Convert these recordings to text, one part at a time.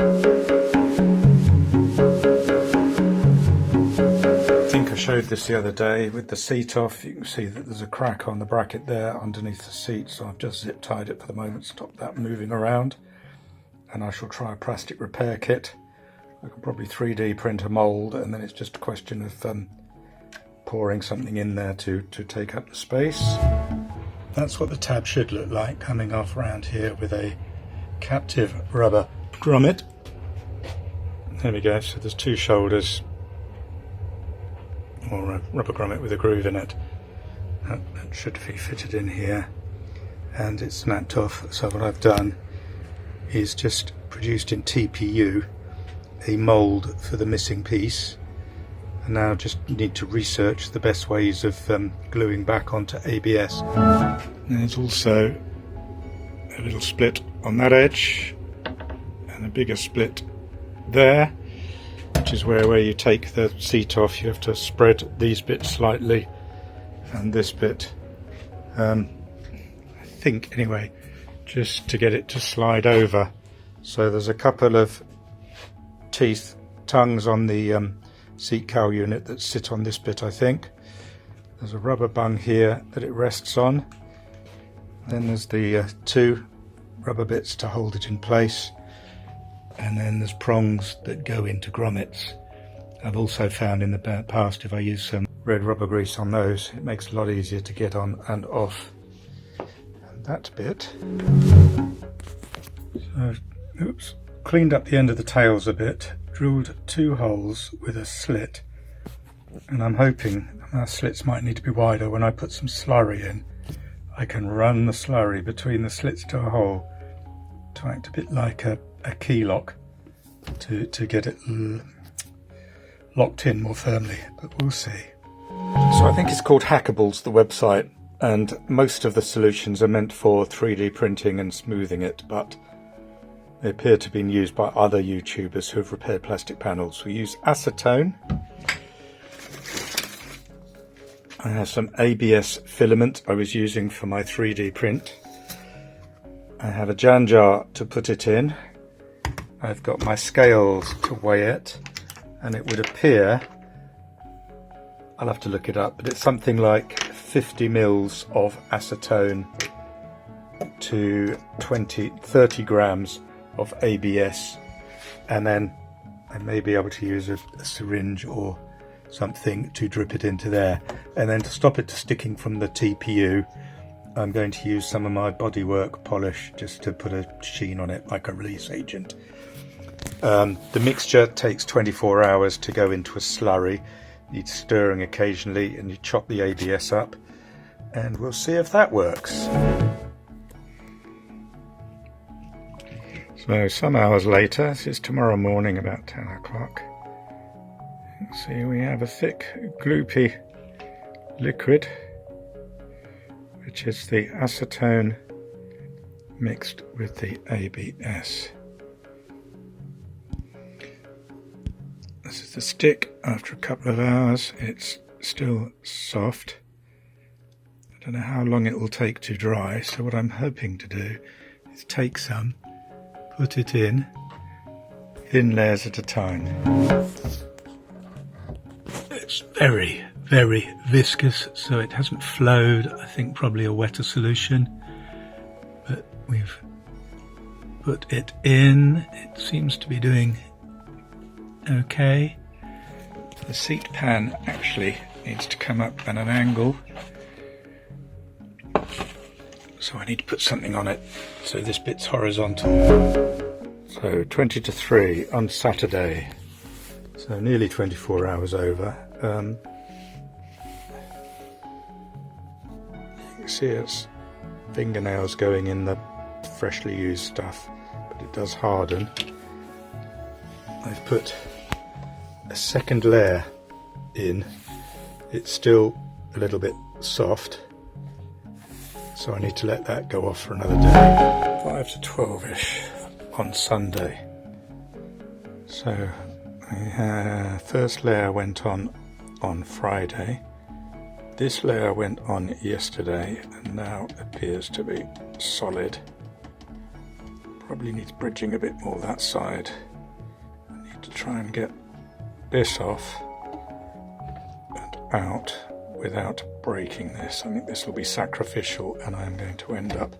I think I showed this the other day with the seat off. You can see that there's a crack on the bracket there underneath the seat, so I've just zip tied it for the moment, stop that moving around, and I shall try a plastic repair kit. I can probably 3D print a mould, and then it's just a question of pouring something in there to take up the space. That's what the tab should look like, coming off around here with a captive rubber grommet. There we go, so there's two shoulders, or a rubber grommet with a groove in it. That should be fitted in here, and it's snapped off. So what I've done is just produced in TPU a mould for the missing piece, and now just need to research the best ways of gluing back onto ABS. There's also a little split on that edge and a bigger split there, which is where you take the seat off. You have to spread these bits slightly and this bit, I think anyway, just to get it to slide over. So there's a couple of teeth tongues on the seat cowl unit that sit on this bit, I think. There's a rubber bung here that it rests on. Then there's the two rubber bits to hold it in place, and then there's prongs that go into grommets. I've also found in the past, if I use some red rubber grease on those, it makes it a lot easier to get on and off. And that bit, so, oops, cleaned up the end of the tails a bit, drilled two holes with a slit, and I'm hoping our slits might need to be wider. When I put some slurry in, I can run the slurry between the slits to a hole to act a bit like a key lock to get it locked in more firmly, but we'll see. So I think it's called Hackables, the website, and most of the solutions are meant for 3D printing and smoothing it, but they appear to have been used by other YouTubers who have repaired plastic panels. We use acetone. I have some ABS filament I was using for my 3D print. I have a jan jar to put it in. I've got my scales to weigh it, and it would appear, I'll have to look it up, but it's something like 50 mils of acetone to 30 grams of ABS, and then I may be able to use a syringe or something to drip it into there, and then to stop it sticking from the TPU, I'm going to use some of my bodywork polish just to put a sheen on it, like a release agent. The mixture takes 24 hours to go into a slurry. Needs stirring occasionally, and you chop the ABS up, and we'll see if that works. So some hours later, this is tomorrow morning about 10 o'clock. You can see we have a thick, gloopy liquid, which is the acetone mixed with the ABS. This is the stick. After a couple of hours, it's still soft. I don't know how long it will take to dry, so what I'm hoping to do is take some, put it in thin layers at a time. It's very, very viscous, so it hasn't flowed. I think probably a wetter solution, but we've put it in. It seems to be doing okay. The seat pan actually needs to come up at an angle, so I need to put something on it so this bit's horizontal. So 20 to 3 on Saturday, so nearly 24 hours over. You can see its fingernails going in the freshly used stuff, but it does harden. I've put a second layer in. It's still a little bit soft, so I need to let that go off for another day. 5 to 12ish on Sunday. So first layer went on Friday. This layer went on yesterday and now appears to be solid. Probably needs bridging a bit more that side. to try and get this off and out without breaking this. I think this will be sacrificial, and I'm going to end up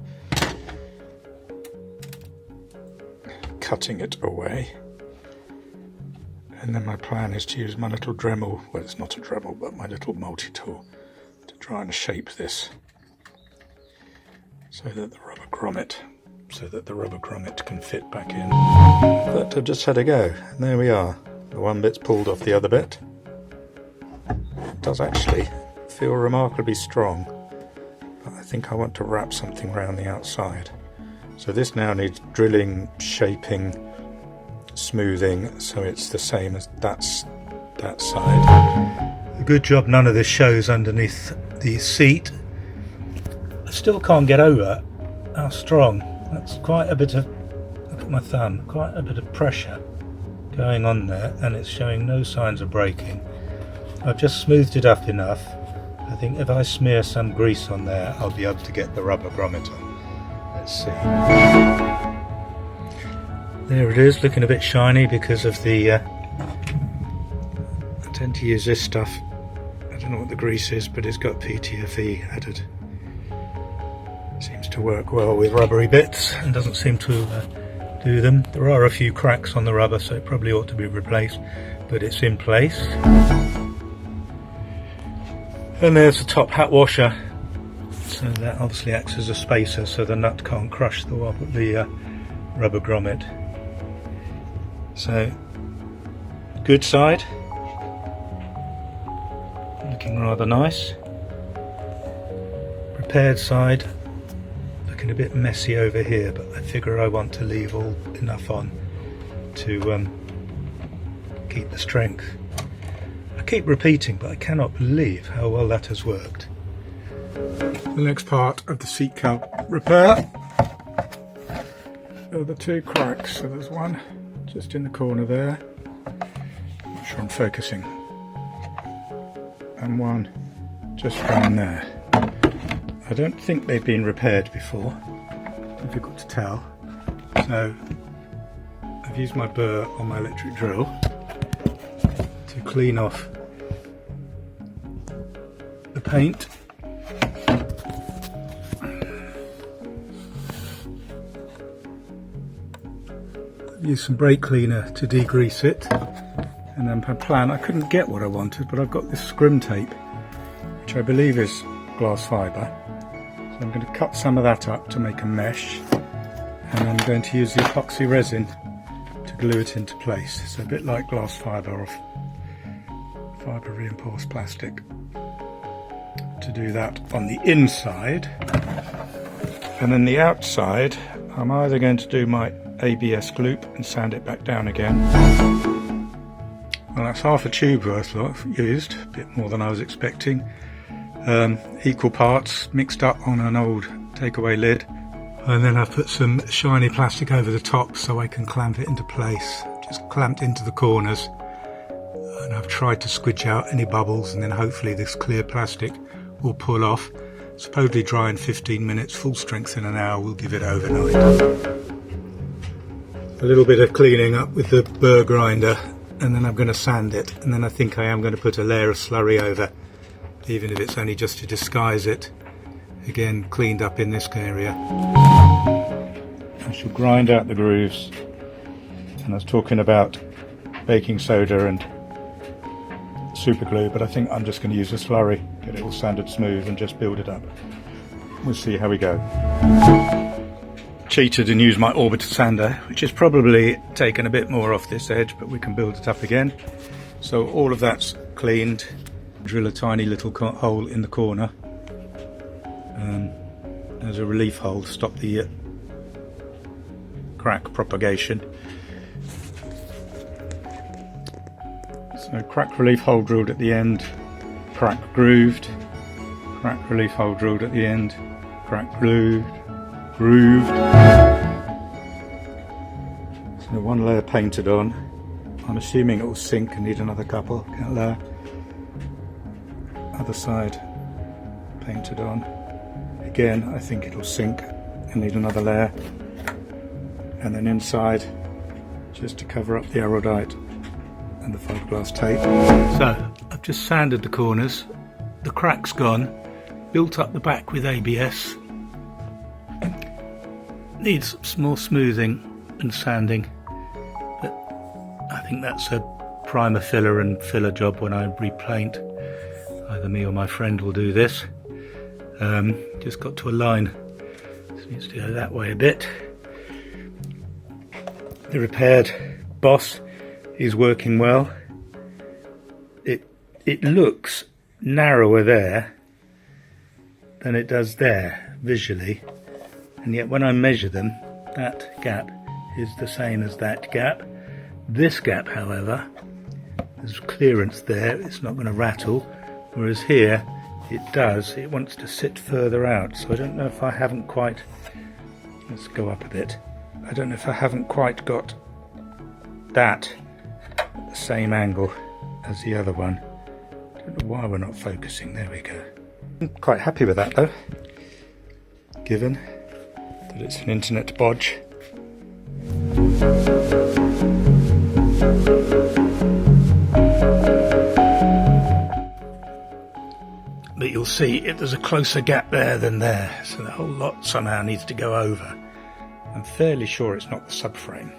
cutting it away. And then my plan is to use my little Dremel, well, it's not a Dremel, but my little multi-tool, to try and shape this so that the rubber grommet can fit back in. But I've just had a go, and there we are. The one bit's pulled off the other bit. It does actually feel remarkably strong, but I think I want to wrap something around the outside. So this now needs drilling, shaping, smoothing, so it's the same as that side. A good job none of this shows underneath the seat. I still can't get over how strong. That's quite a bit of, look at my thumb, quite a bit of pressure going on there, and it's showing no signs of breaking. I've just smoothed it up enough. I think if I smear some grease on there, I'll be able to get the rubber grommet on. Let's see. There it is, looking a bit shiny because of the I tend to use this stuff. I don't know what the grease is, but it's got PTFE added. Seems to work well with rubbery bits and doesn't seem to do them. There are a few cracks on the rubber, so it probably ought to be replaced, but it's in place. And there's the top hat washer, so that obviously acts as a spacer so the nut can't crush the rubber grommet. So, good side, looking rather nice. Prepared side, looking a bit messy over here, but I figure I want to leave enough on to keep the strength. I keep repeating, but I cannot believe how well that has worked. The next part of the seat cowl repair are the two cracks. So there's one just in the corner there, not sure I'm focusing, and one just down there. I don't think they've been repaired before, difficult to tell, so I've used my burr on my electric drill to clean off the paint. I've used some brake cleaner to degrease it, and then per plan I couldn't get what I wanted, but I've got this scrim tape, which I believe is glass fibre. So I'm going to cut some of that up to make a mesh, and I'm going to use the epoxy resin to glue it into place. So a bit like glass fibre or fibre reinforced plastic. To do that on the inside, and then the outside I'm either going to do my ABS loop and sand it back down again. Well, that's half a tube worth used, a bit more than I was expecting. Equal parts mixed up on an old takeaway lid, and then I've put some shiny plastic over the top so I can clamp it into place. Just clamped into the corners, and I've tried to squidge out any bubbles, and then hopefully this clear plastic will pull off. Supposedly dry in 15 minutes, full strength in an hour. We'll give it overnight. A little bit of cleaning up with the burr grinder, and then I'm going to sand it, and then I think I am going to put a layer of slurry over, even if it's only just to disguise it. Again, cleaned up in this area. I shall grind out the grooves, and I was talking about baking soda and super glue, but I think I'm just going to use a slurry, get it all sanded smooth and just build it up. We'll see how we go. Cheated and used my orbiter sander, which has probably taken a bit more off this edge, but we can build it up again. So all of that's cleaned. Drill a tiny little hole in the corner as a relief hole to stop the crack propagation. So crack relief hole drilled at the end, crack grooved, crack relief hole drilled at the end, crack grooved. So one layer painted on. I'm assuming it will sink and need another couple. Layer. Other side painted on. Again, I think it'll sink and need another layer. And then inside, just to cover up the erudite, and the fiberglass tape. So I've just sanded the corners, the crack's gone, built up the back with ABS. Needs some more smoothing and sanding, but I think that's a primer filler and filler job when I repaint. Either me or my friend will do this. Just got to align, so it needs to go that way a bit. The repaired boss is working well. It looks narrower there than it does there visually, and yet when I measure them, that gap is the same as that gap. This gap, however, there's clearance there, it's not going to rattle, whereas here it does, it wants to sit further out. So I don't know if I haven't quite, let's go up a bit, I don't know if I haven't quite got that at the same angle as the other one. I don't know why we're not focusing, there we go. I'm quite happy with that though, given that it's an internet bodge. But you'll see if there's a closer gap there than there, so the whole lot somehow needs to go over. I'm fairly sure it's not the subframe.